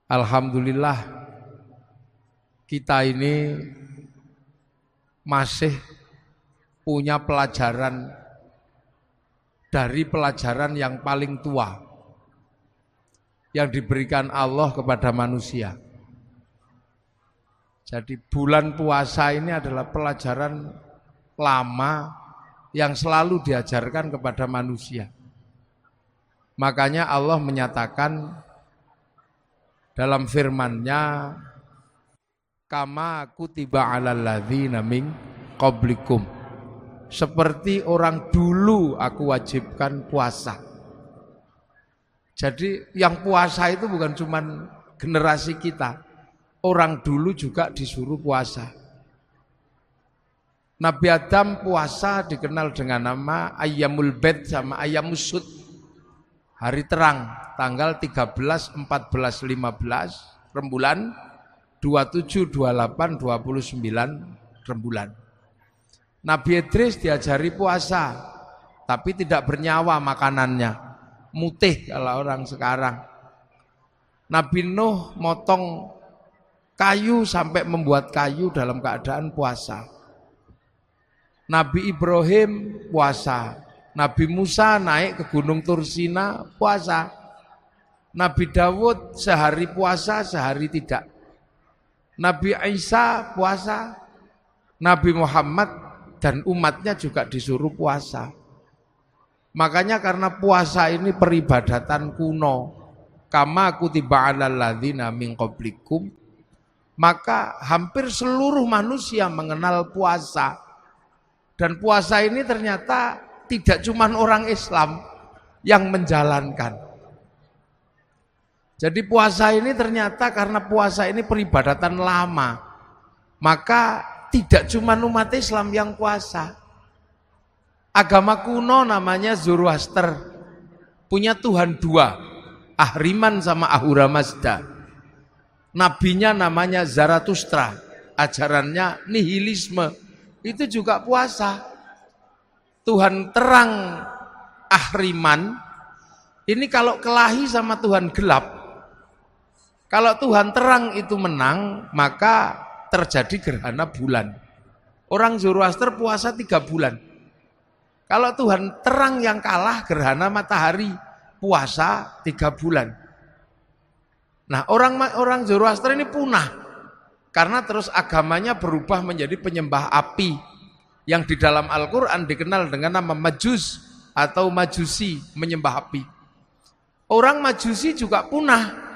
Alhamdulillah kita ini masih punya pelajaran dari pelajaran yang paling tua yang diberikan Allah kepada manusia. Jadi bulan puasa ini adalah pelajaran lama yang selalu diajarkan kepada manusia. Makanya Allah menyatakan dalam firman-Nya, kama kutiba 'alal ladzina min qablikum, seperti orang dulu aku wajibkan puasa. Jadi yang puasa itu bukan cuma generasi kita, orang dulu juga disuruh puasa. Nabi Adam puasa dikenal dengan nama Ayyamul Bid sama Ayyamus Sud, hari terang, tanggal 13, 14, 15 rembulan, 27, 28, 29 rembulan. Nabi Idris diajari puasa, tapi tidak bernyawa makanannya, mutih kalau orang sekarang. Nabi Nuh motong kayu sampai membuat kayu dalam keadaan puasa. Nabi Ibrahim puasa. Nabi Musa naik ke Gunung Tursina puasa. Nabi Dawud sehari puasa, sehari tidak. Nabi Isa puasa. Nabi Muhammad dan umatnya juga disuruh puasa. Makanya karena puasa ini peribadatan kuno, kama kutiba 'alal ladzina min qablikum, maka hampir seluruh manusia mengenal puasa. Dan puasa ini ternyata tidak cuma orang Islam yang menjalankan. Jadi puasa ini ternyata karena puasa ini peribadatan lama, maka tidak cuma umat Islam yang puasa. Agama kuno namanya Zoroaster, punya Tuhan dua, Ahriman sama Ahura Mazda. Nabinya namanya Zarathustra, ajarannya nihilisme, itu juga puasa. Tuhan terang Ahriman ini kalau kelahi sama Tuhan gelap, kalau Tuhan terang itu menang, maka terjadi gerhana bulan. Orang Zoroaster puasa 3 bulan. Kalau Tuhan terang yang kalah, gerhana matahari, puasa 3 bulan. Nah, orang Zoroaster ini punah karena terus agamanya berubah menjadi penyembah api, yang di dalam Al-Quran dikenal dengan nama Majus atau Majusi, menyembah api. Orang Majusi juga punah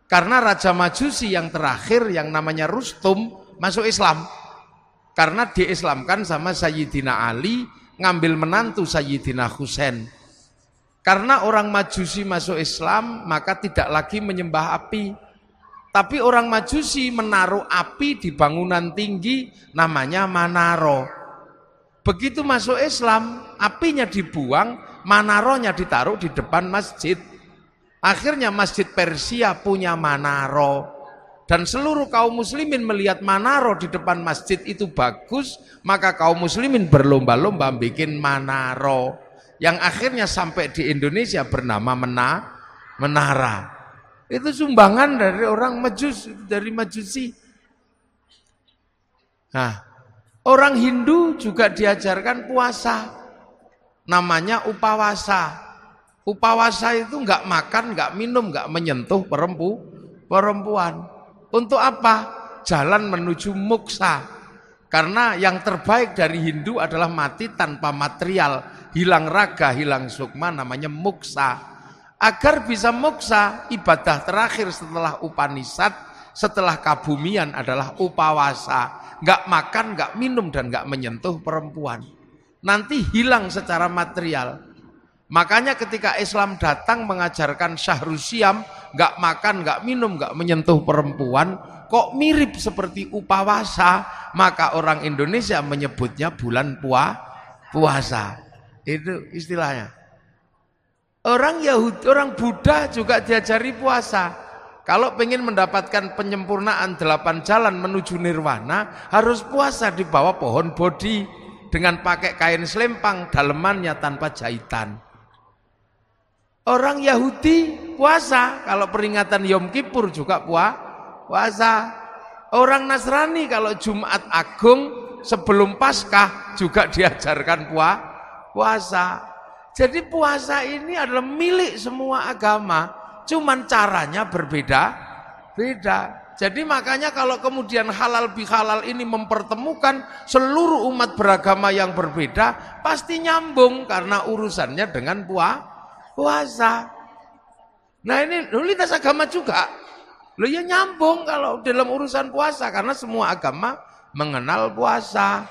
karena Raja Majusi yang terakhir yang namanya Rustum masuk Islam, karena diislamkan sama Sayyidina Ali, ngambil menantu Sayyidina Husain. Karena orang Majusi masuk Islam, maka tidak lagi menyembah api, tapi orang Majusi menaruh api di bangunan tinggi namanya Manaro. Begitu masuk Islam, apinya dibuang, manaronya ditaruh di depan masjid. Akhirnya masjid Persia punya manaro. Dan seluruh kaum muslimin melihat manaro di depan masjid itu bagus, maka kaum muslimin berlomba-lomba bikin manaro. Yang akhirnya sampai di Indonesia bernama menara. Itu sumbangan dari orang Majus, dari Majusi. Nah, orang Hindu juga diajarkan puasa, namanya upawasa. Upawasa itu enggak makan, enggak minum, enggak menyentuh perempuan. Untuk apa? Jalan menuju moksa. Karena yang terbaik dari Hindu adalah mati tanpa material, hilang raga, hilang sukma, namanya moksa. Agar bisa moksa, ibadah terakhir setelah Upanishad, setelah kabumian adalah upawasa. Enggak makan, enggak minum, dan enggak menyentuh perempuan. Nanti hilang secara material. Makanya ketika Islam datang mengajarkan syahrul siyam, enggak makan, enggak minum, enggak menyentuh perempuan, kok mirip seperti upawasa, maka orang Indonesia menyebutnya bulan puasa. Itu istilahnya. Orang Yahudi, orang Buddha juga diajari puasa. Kalau pengen mendapatkan penyempurnaan 8 jalan menuju nirwana, harus puasa di bawah pohon bodhi dengan pakai kain selempang dalemannya tanpa jahitan. Orang Yahudi puasa, kalau peringatan Yom Kippur juga puasa. Orang Nasrani kalau Jumat Agung sebelum Paskah juga diajarkan puasa. Jadi puasa ini adalah milik semua agama, cuman caranya berbeda. Jadi makanya kalau kemudian halal bihalal ini mempertemukan seluruh umat beragama yang berbeda, pasti nyambung karena urusannya dengan puasa. Nah ini lintas agama juga. Loh ya nyambung kalau dalam urusan puasa karena semua agama mengenal puasa.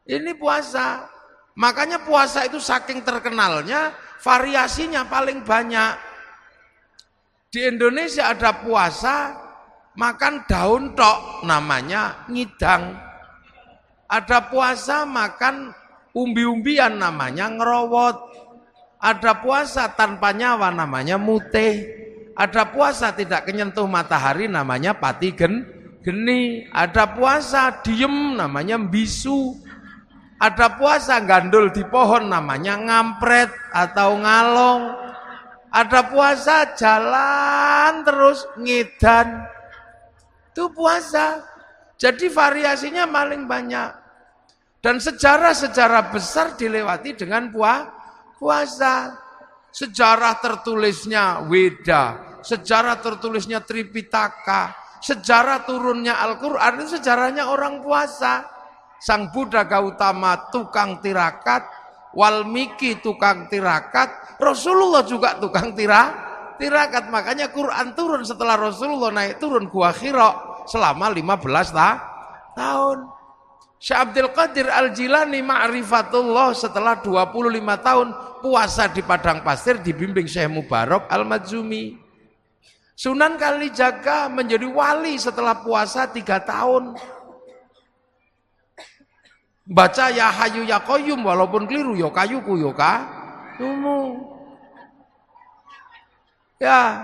Ini puasa. Makanya puasa itu saking terkenalnya, variasinya paling banyak. Di Indonesia ada puasa makan daun tok, namanya ngidang. Ada puasa makan umbi-umbian, namanya ngerowot. Ada puasa tanpa nyawa, namanya mutih. Ada puasa tidak kenyentuh matahari, namanya pati geni. Ada puasa diem, namanya bisu. Ada puasa gandul di pohon, namanya ngampret atau ngalong. Ada puasa jalan terus ngedan. Itu puasa. Jadi variasinya paling banyak. Dan sejarah-sejarah besar dilewati dengan puasa. Sejarah tertulisnya Weda, sejarah tertulisnya Tripitaka, sejarah turunnya Al-Quran itu sejarahnya orang puasa. Sang Buddha Gautama tukang tirakat, Walmiki tukang tirakat, Rasulullah juga tukang tirakat. Makanya Quran turun setelah Rasulullah naik turun Gua Hira selama 15 tahun. Syekh Abdul Qadir Al-Jilani Ma'rifatullah setelah 25 tahun puasa di padang pasir dibimbing Syekh Mubarak Al-Madzumi. Sunan Kalijaga menjadi wali setelah puasa 3 tahun. Baca ya Hayyu ya Qayyum walaupun keliru ya kayuku ya kayumu. Ya,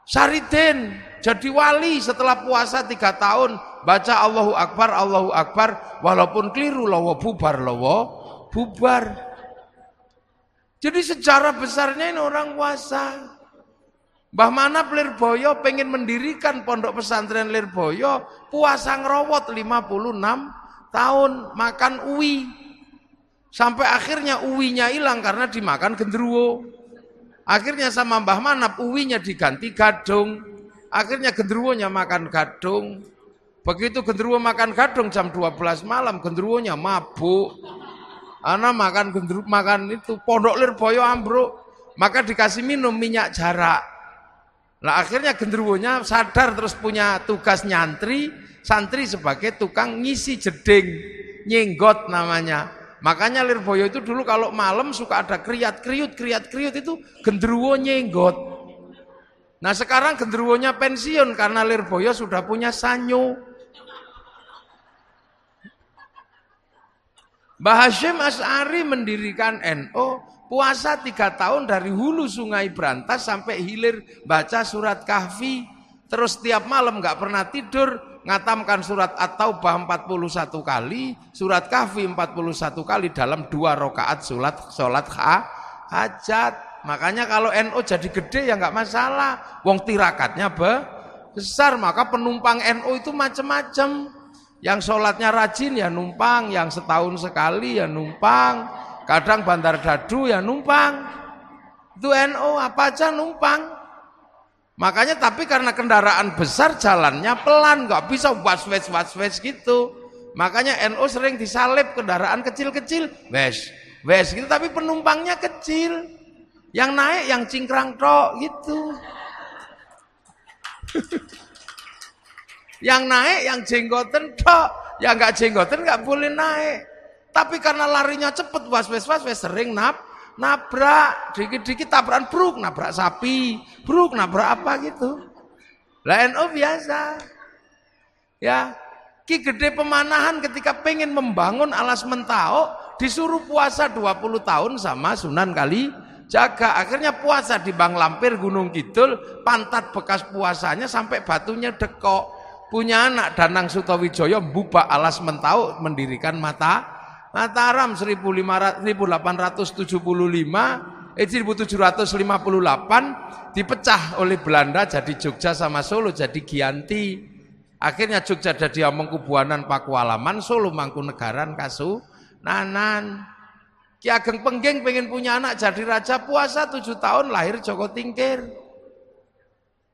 Saridin jadi wali setelah puasa 3 tahun. Baca Allahu Akbar walaupun keliru lawa bubar. Jadi sejarah besarnya ini orang puasa. Mbah Manap Lirboyo pengen mendirikan pondok pesantren Lirboyo, puasa ngerowot 56 tahun, makan uwi. Sampai akhirnya uwinya hilang karena dimakan genderuwo. Akhirnya sama Mbah Manap uwinya diganti gadung. Akhirnya genderuwonya makan gadung. Begitu genderuwo makan gadung jam 12 malam, genderuwonya mabuk. Ana makan itu pondok Lirboyo ambruk. Maka dikasih minum minyak jarak. Nah akhirnya genderuwonya sadar terus punya tugas santri sebagai tukang ngisi jeding, nyenggot namanya. Makanya Lirboyo itu dulu kalau malam suka ada kriat-kriut itu genderuwo nyenggot. Nah sekarang genderuwonya pensiun karena Lirboyo sudah punya sanyo. Mbah Hasyim Asy'ari mendirikan NU, puasa 3 tahun dari hulu sungai Brantas sampai hilir baca surat Kahfi. Terus tiap malam gak pernah tidur, ngatamkan surat At-Taubah 41 kali, surat Kahfi 41 kali dalam 2 rakaat sholat hajat. Makanya kalau NU jadi gede ya gak masalah, wong tirakatnya besar. Maka penumpang NU itu macam-macam. Yang sholatnya rajin ya numpang, yang setahun sekali ya numpang, kadang Bandar Dadu ya numpang. Itu NU apa aja numpang. Makanya tapi karena kendaraan besar jalannya pelan, nggak bisa was-wes gitu. Makanya NU sering disalib kendaraan kecil-kecil, wes gitu, tapi penumpangnya kecil. Yang naik yang cingkrang tok gitu. Yang naik yang jenggoten tok, yang nggak jenggoten nggak boleh naik. Tapi karena larinya cepet, was-wes sering nabrak, dikit-dikit tabrakan bruk, nabrak sapi, bruk, nabrak apa gitu. Lah NU biasa. Ya, Ki Gede Pemanahan ketika pengen membangun alas Mentao, disuruh puasa 20 tahun sama Sunan Kalijaga. Akhirnya puasa di Bang Lampir Gunung Kidul, pantat bekas puasanya sampai batunya dekok. Punya anak Danang Sutawijaya mbubak alas Mentao, mendirikan Mataram 1875, 1758 dipecah oleh Belanda jadi Jogja sama Solo jadi Giyanti. Akhirnya Jogja jadi Amangkubuanan Pakualaman, Solo Mangkunegaran Kasunanan. Ki Ageng Pengging pengen punya anak jadi raja, puasa 7 tahun, lahir Joko Tingkir.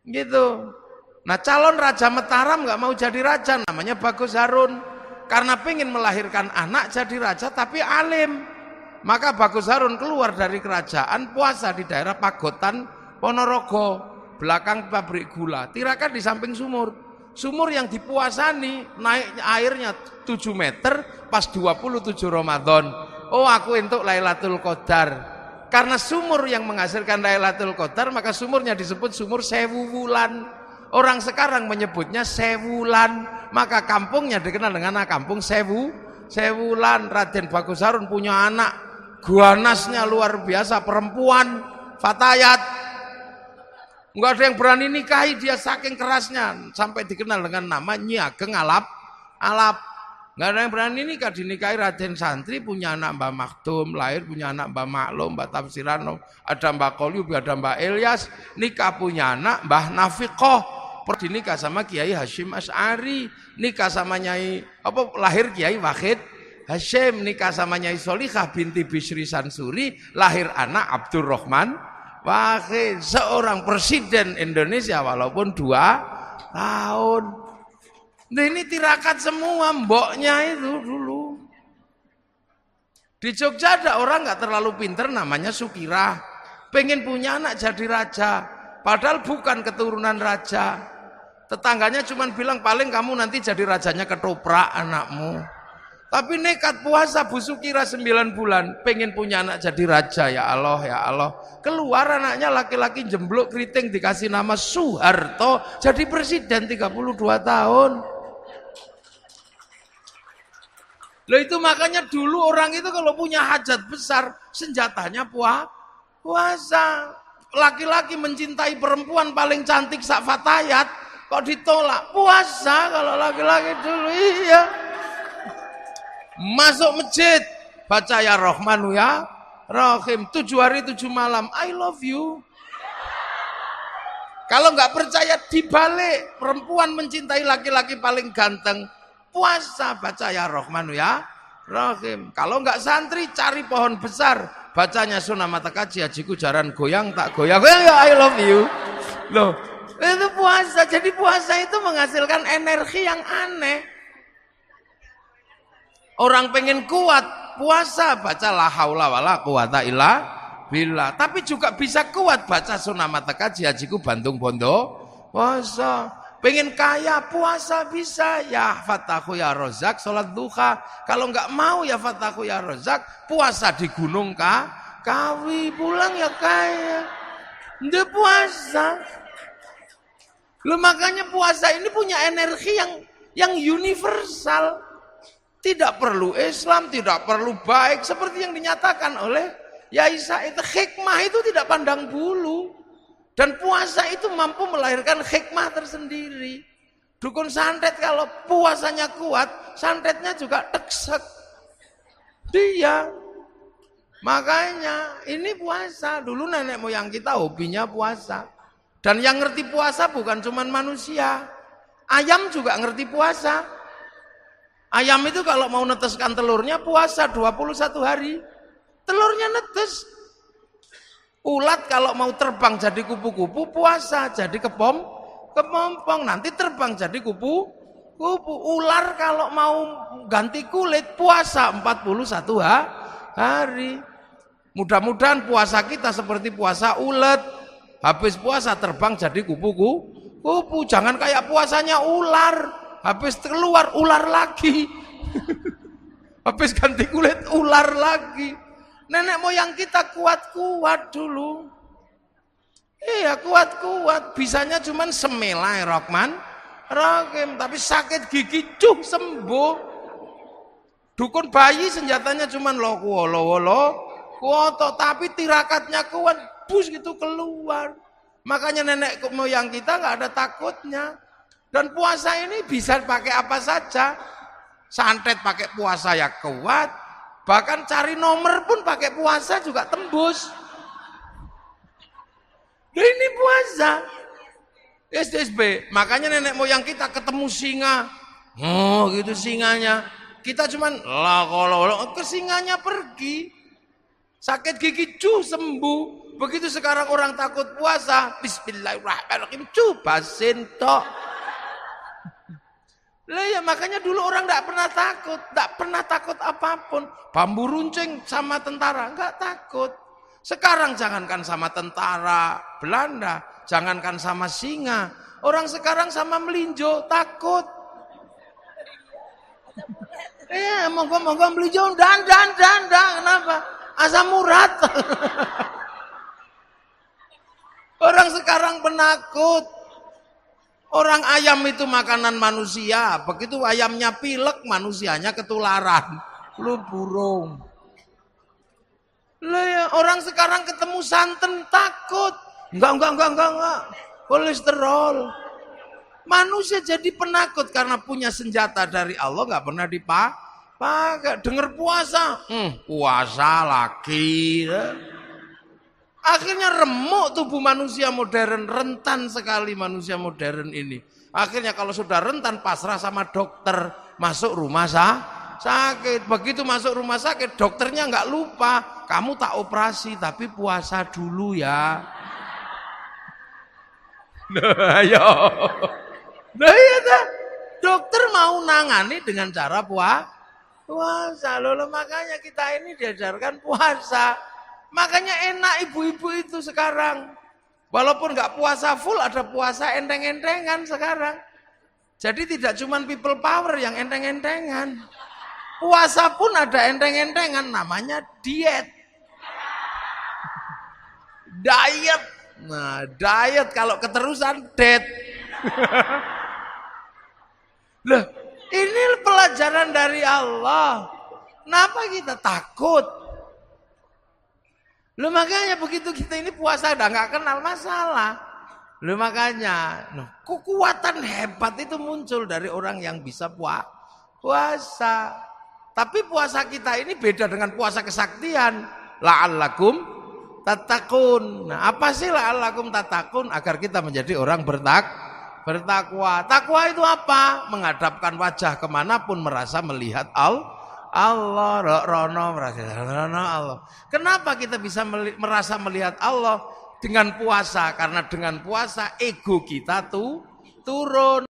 Gitu. Nah calon Raja Mataram nggak mau jadi raja, namanya Bagus Harun. Karena pengen melahirkan anak jadi raja tapi alim. Maka Bagus Harun keluar dari kerajaan, puasa di daerah Pagotan Ponorogo, belakang pabrik gula. Tirakat di samping sumur. Sumur yang dipuasani, naik airnya 7 meter pas 27 Ramadan. Oh aku untuk Lailatul Qadar. Karena sumur yang menghasilkan Lailatul Qadar, maka sumurnya disebut sumur Sewu Wulan. Orang sekarang menyebutnya Sewulan, maka kampungnya dikenal dengan kampung Sewulan. Raden Bagus Harun punya anak, ganasnya luar biasa, perempuan, fatayat. Enggak ada yang berani nikahi dia saking kerasnya, sampai dikenal dengan nama Nyi Ageng Alap. Enggak ada yang berani nikah, dinikahi Raden Santri, punya anak Mbah Maktum, lahir punya anak Mbah Maklum, Mbah Tafsiran, ada Mbah Kolyub, ada Mbah Ilyas, nikah punya anak Mbah Nafiqoh. Dinikah sama Kiai Hashim Asy'ari, nikah sama Nyai lahir Kiai Wahid Hashim, nikah sama Nyai Solikah binti Bisri Sansuri, lahir anak Abdurrahman Wahid, seorang presiden Indonesia walaupun 2 tahun. Nah, ini tirakat semua mboknya itu dulu. Di Jogja ada orang nggak terlalu pinter namanya Sukirah, pengen punya anak jadi raja, padahal bukan keturunan raja. Tetangganya cuma bilang paling kamu nanti jadi rajanya ketoprak anakmu. Tapi nekat puasa Bu Sukirah 9 bulan, pengen punya anak jadi raja, ya Allah ya Allah. Keluar anaknya laki-laki jemblok keriting, dikasih nama Soeharto, jadi presiden 32 tahun. Loh itu makanya dulu orang itu kalau punya hajat besar, senjatanya puasa. Laki-laki mencintai perempuan paling cantik sak fatayat, kok ditolak? Puasa kalau laki-laki dulu, iya. Masuk masjid, baca ya Rahmanu ya Rahim, 7 hari 7 malam, I love you. Kalau nggak percaya dibalik, perempuan mencintai laki-laki paling ganteng, puasa, baca ya Rahmanu ya Rahim. Kalau nggak santri, cari pohon besar, bacanya Sunamata Kaji Hajiku Jaran goyang tak goyang, ya I love you. Loh, itu puasa. Jadi puasa itu menghasilkan energi yang aneh. Orang pengen kuat, puasa, baca la haula wala quwata illa billah. Tapi juga bisa kuat, baca Sunamata Kaji Hajiku Bandung Bondo puasa. Pengen kaya, puasa bisa, ya Fatahu ya Rozak, sholat duha. Kalau nggak mau ya Fatahu ya Rozak, puasa di gunung Kawi, pulang ya kaya. Nggak puasa. Loh, makanya puasa ini punya energi yang universal. Tidak perlu Islam, tidak perlu baik, seperti yang dinyatakan oleh Yai Said. Hikmah itu tidak pandang bulu. Dan puasa itu mampu melahirkan hikmah tersendiri. Dukun santet kalau puasanya kuat, santetnya juga teksek. Dia. Makanya ini puasa. Dulu nenek moyang kita hobinya puasa. Dan yang ngerti puasa bukan cuma manusia. Ayam juga ngerti puasa. Ayam itu kalau mau neteskan telurnya puasa 21 hari. Telurnya netes. Ulat kalau mau terbang jadi kupu-kupu puasa, jadi kepompong, nanti terbang jadi kupu-kupu. Ular kalau mau ganti kulit puasa 41 hari. Mudah-mudahan puasa kita seperti puasa ulat. Habis puasa terbang jadi kupu-kupu. Jangan kayak puasanya ular. Habis keluar ular lagi. Habis ganti kulit ular lagi. Nenek moyang kita kuat-kuat dulu. Iya kuat-kuat. Bisanya cuman semelai Rahman Rahim. Tapi sakit gigi sembuh. Dukun bayi senjatanya cuman lo kuoto. Tapi tirakatnya kuat. Bus gitu keluar. Makanya nenek moyang kita gak ada takutnya. Dan puasa ini bisa pakai apa saja. Santet pakai puasa ya kuat. Bahkan cari nomor pun pakai puasa juga tembus. Nah, ini puasa. SDSB. Makanya nenek moyang kita ketemu singa. Oh, gitu singanya. Kita cuman kalau ke singanya pergi. Sakit gigi sembuh. Begitu sekarang orang takut puasa, bismillahirrahmanirrahim, basin tok. Lah ya makanya dulu orang enggak pernah takut apapun. Bambu runcing sama tentara enggak takut. Sekarang jangankan sama tentara Belanda, jangankan sama singa, orang sekarang sama melinjo takut. Monggo melinjo dan kenapa? Asam urat. Orang sekarang penakut. Orang ayam itu makanan manusia, begitu ayamnya pilek, manusianya ketularan. Lu burung. Lah ya, orang sekarang ketemu santan takut. Enggak. Kolesterol. Manusia jadi penakut karena punya senjata dari Allah enggak pernah dipakai. Dengar puasa, puasa lagi. Akhirnya remuk tubuh manusia modern, rentan sekali manusia modern ini. Akhirnya kalau sudah rentan pasrah sama dokter, masuk rumah sakit. Begitu masuk rumah sakit, dokternya nggak lupa, kamu tak operasi tapi puasa dulu ya. Nah, ya, dokter mau nangani dengan cara puasa. Loh, makanya kita ini diajarkan puasa. Makanya enak ibu-ibu itu sekarang. Walaupun nggak puasa full, ada puasa enteng-entengan sekarang. Jadi tidak cuma people power yang enteng-entengan. Puasa pun ada enteng-entengan, namanya diet. Diet. Nah, diet kalau keterusan dead. Loh, ini pelajaran dari Allah. Kenapa kita takut? Loh, makanya begitu kita ini puasa udah nggak kenal masalah. Loh, makanya kekuatan hebat itu muncul dari orang yang bisa puasa. Tapi puasa kita ini beda dengan puasa kesaktian. La'allakum tattaqun. Nah, apa sih la'allakum tattaqun? Agar kita menjadi orang bertakwa. Takwa itu apa? Menghadapkan wajah kemanapun merasa melihat Allah. Kenapa kita bisa merasa melihat Allah? Dengan puasa. Karena dengan puasa ego kita tuh turun.